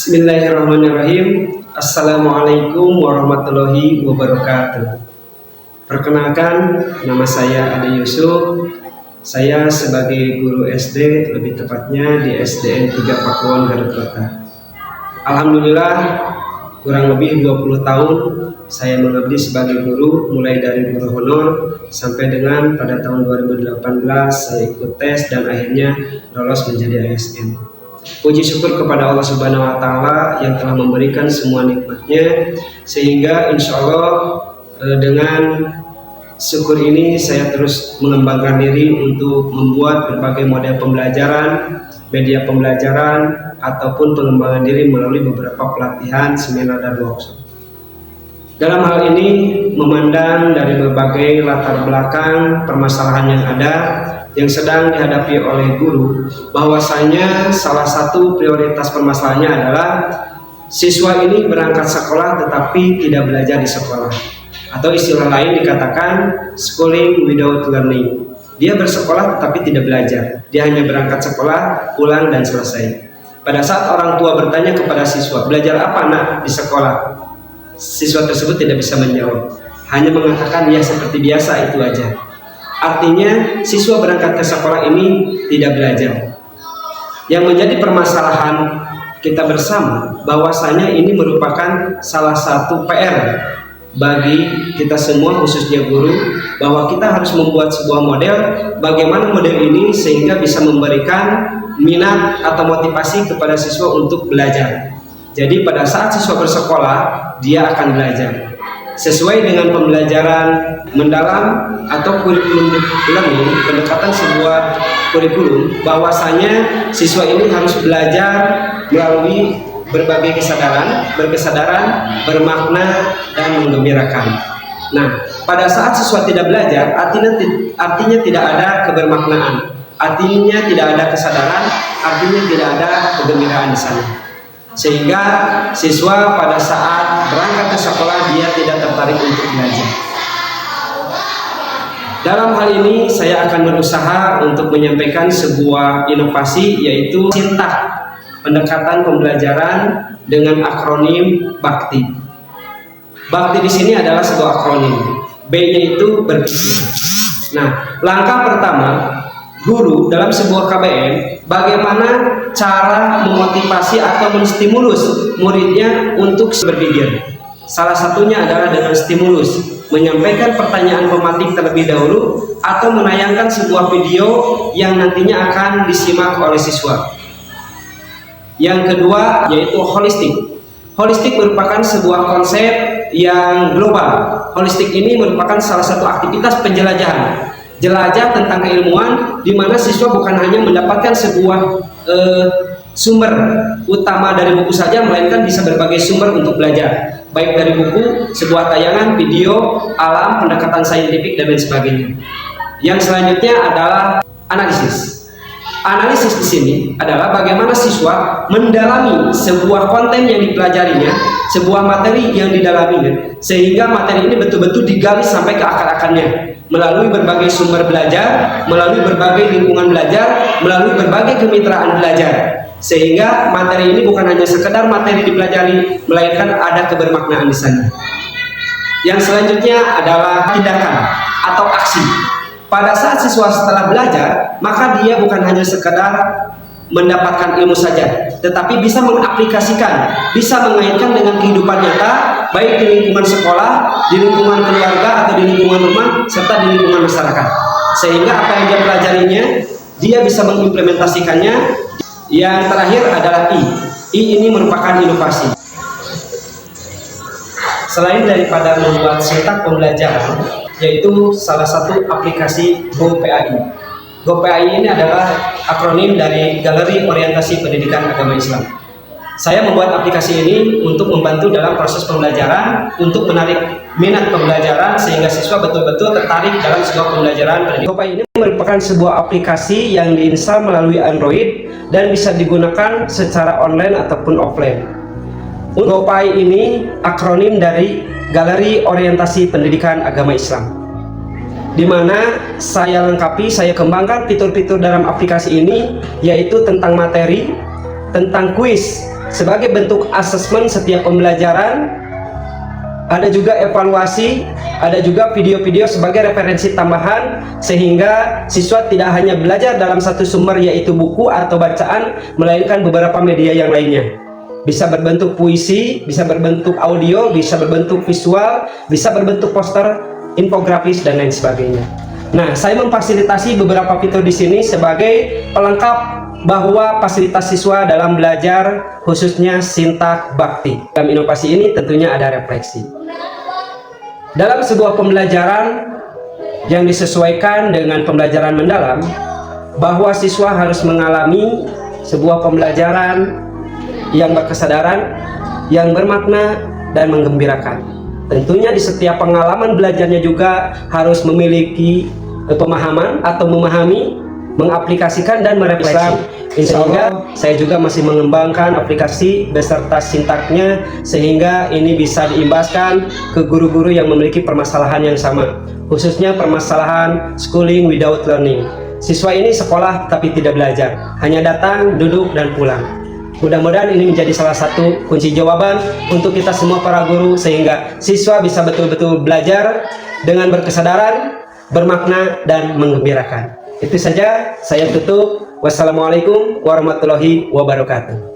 Bismillahirrahmanirrahim. Assalamualaikum warahmatullahi wabarakatuh. Perkenalkan, nama saya Ade Yusuf. Saya sebagai guru SD, lebih tepatnya di SDN 3 Pakuwon, Garut Kota. Alhamdulillah, kurang lebih 20 tahun saya mengabdi sebagai guru, mulai dari guru honor sampai dengan pada tahun 2018 saya ikut tes dan akhirnya lolos menjadi ASN. Puji syukur kepada Allah Subhanahu wa Ta'ala yang telah memberikan semua nikmatnya, sehingga insya Allah dengan syukur ini saya terus mengembangkan diri untuk membuat berbagai model pembelajaran, media pembelajaran, ataupun pengembangan diri melalui beberapa pelatihan, seminar, dan workshop. Dalam hal ini, memandang dari berbagai latar belakang permasalahan yang ada yang sedang dihadapi oleh guru, bahwasanya salah satu prioritas permasalahannya adalah siswa ini berangkat sekolah tetapi tidak belajar di sekolah, atau istilah lain dikatakan schooling without learning. Dia bersekolah tetapi tidak belajar, dia hanya berangkat sekolah, pulang, dan selesai. Pada saat orang tua bertanya kepada siswa, belajar apa nak di sekolah? Siswa tersebut tidak bisa menjawab, hanya mengatakan ya seperti biasa, itu aja. Artinya siswa berangkat ke sekolah ini tidak belajar. Yang menjadi permasalahan kita bersama, bahwasanya ini merupakan salah satu PR bagi kita semua, khususnya guru, bahwa kita harus membuat sebuah model, bagaimana model ini sehingga bisa memberikan minat atau motivasi kepada siswa untuk belajar. Jadi pada saat siswa bersekolah, dia akan belajar sesuai dengan pembelajaran mendalam atau kurikulum learning, pendekatan sebuah kurikulum, bahwasanya siswa ini harus belajar melalui berbagai berkesadaran, bermakna, dan menggembirakan. Nah, pada saat siswa tidak belajar, artinya tidak ada kebermaknaan, artinya tidak ada kesadaran, artinya tidak ada kegembiraan di sana. Sehingga siswa pada saat berangkat ke sekolah dia tidak tertarik untuk belajar. Dalam hal ini saya akan berusaha untuk menyampaikan sebuah inovasi, yaitu CINTA, pendekatan pembelajaran dengan akronim BAKTI. BAKTI di sini adalah sebuah akronim. B-nya itu berpikir. Nah, langkah pertama guru dalam sebuah KBM, bagaimana cara memotivasi atau menstimulus muridnya untuk berpikir. Salah satunya adalah dengan stimulus, menyampaikan pertanyaan pematik terlebih dahulu, atau menayangkan sebuah video yang nantinya akan disimak oleh siswa. Yang kedua yaitu holistik. Holistik merupakan sebuah konsep yang global. Holistik ini merupakan salah satu aktivitas penjelajahan, jelajah tentang keilmuan, di mana siswa bukan hanya mendapatkan sebuah sumber utama dari buku saja, melainkan bisa berbagai sumber untuk belajar, baik dari buku, sebuah tayangan, video, alam, pendekatan saintifik, dan lain sebagainya. Yang selanjutnya adalah analisis. Analisis di sini adalah bagaimana siswa mendalami sebuah konten yang dipelajarinya, sebuah materi yang didalaminya, sehingga materi ini betul-betul digali sampai ke akar-akarnya, melalui berbagai sumber belajar, melalui berbagai lingkungan belajar, melalui berbagai kemitraan belajar, sehingga materi ini bukan hanya sekedar materi dipelajari, melainkan ada kebermaknaan di sana. Yang selanjutnya adalah tindakan atau aksi. Pada saat siswa setelah belajar, maka dia bukan hanya sekedar mendapatkan ilmu saja, tetapi bisa mengaplikasikan, bisa mengaitkan dengan kehidupan nyata, baik di lingkungan sekolah, di lingkungan keluarga, atau di lingkungan rumah, serta di lingkungan masyarakat. Sehingga apa yang dia pelajarinya, dia bisa mengimplementasikannya. Yang terakhir adalah I. I ini merupakan inovasi. Selain daripada membuat cetak pembelajaran, yaitu salah satu aplikasi GoPAI. GoPAI ini adalah akronim dari Galeri Orientasi Pendidikan Agama Islam. Saya membuat aplikasi ini untuk membantu dalam proses pembelajaran, untuk menarik minat pembelajaran sehingga siswa betul-betul tertarik dalam sebuah pembelajaran pendidikan. GoPAI ini merupakan sebuah aplikasi yang diinstal melalui Android dan bisa digunakan secara online ataupun offline. GoPAI ini akronim dari Galeri Orientasi Pendidikan Agama Islam, di mana saya lengkapi, saya kembangkan fitur-fitur dalam aplikasi ini, yaitu tentang materi, tentang kuis, sebagai bentuk asesmen setiap pembelajaran, ada juga evaluasi, ada juga video-video sebagai referensi tambahan, sehingga siswa tidak hanya belajar dalam satu sumber yaitu buku atau bacaan, melainkan beberapa media yang lainnya. Bisa berbentuk puisi, bisa berbentuk audio, bisa berbentuk visual, bisa berbentuk poster, infografis, dan lain sebagainya. Nah, saya memfasilitasi beberapa fitur di sini sebagai pelengkap bahwa fasilitas siswa dalam belajar, khususnya sintak bakti. Dalam inovasi ini tentunya ada refleksi. Dalam sebuah pembelajaran yang disesuaikan dengan pembelajaran mendalam, bahwa siswa harus mengalami sebuah pembelajaran yang berkesadaran, yang bermakna, dan menggembirakan. Tentunya di setiap pengalaman belajarnya juga harus memiliki pemahaman atau memahami, mengaplikasikan, dan merefleksi. Insya Allah saya juga masih mengembangkan aplikasi beserta sintaknya, sehingga ini bisa diimbaskan ke guru-guru yang memiliki permasalahan yang sama, khususnya permasalahan schooling without learning. Siswa ini sekolah tapi tidak belajar, hanya datang, duduk, dan pulang. Mudah-mudahan ini menjadi salah satu kunci jawaban untuk kita semua para guru, sehingga siswa bisa betul-betul belajar dengan berkesadaran, bermakna, dan menggembirakan. Itu saja, saya tutup. Wassalamualaikum warahmatullahi wabarakatuh.